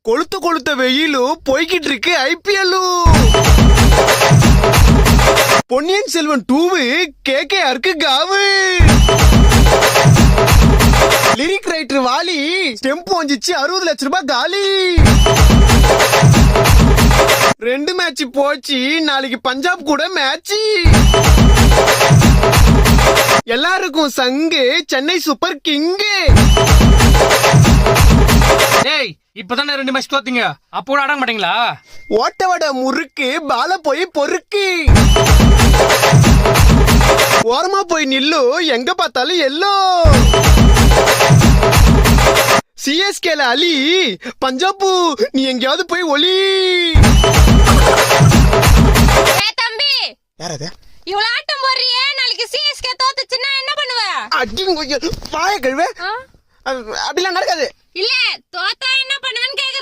கொளுத்த கொளுத்த வெயிலும் போய்கிட்டு இருக்கு ஐபிஎல். பொன்னியின் செல்வன் 2 கேகேஆருக்கு காவு. லிரிக் ரைட்டர் வாலி ஸ்டெம்ப் வந்துச்சு 60 லட்சம் ரூபாய் காலி. 2 மேட்ச் போச்சு, நாளைக்கு பஞ்சாப் கூட மேட்ச். எல்லாருக்கும் சங்கு சென்னை சூப்பர் கிங்கு. டேய் இப்பதானே 2 மேட்ச் தோத்தீங்க, அப்போ கூட ஆட மாட்டீங்களா? ஓட்ட வட முறுக்கு பால போய் பொறுக்கு. ஓரமா போய் நில்லு, எங்க பார்த்தாலும் எல்லோ. சிஎஸ்கேல அலி, பஞ்சாபு நீ எங்கயாவது போய் ஒலி. தம்பி யாரது இவ்வளவு ஆட்டம் போடுறியே, நாளைக்கு சிஎஸ்கே தோத்துச்சுன்னா என்ன பண்ணுவ? அடிங்க வாய கழுவே. அப்படிலாம் நடக்காது. இல்ல தோத்தா என்ன பண்ணுவேன்னு கேக்குறேன்.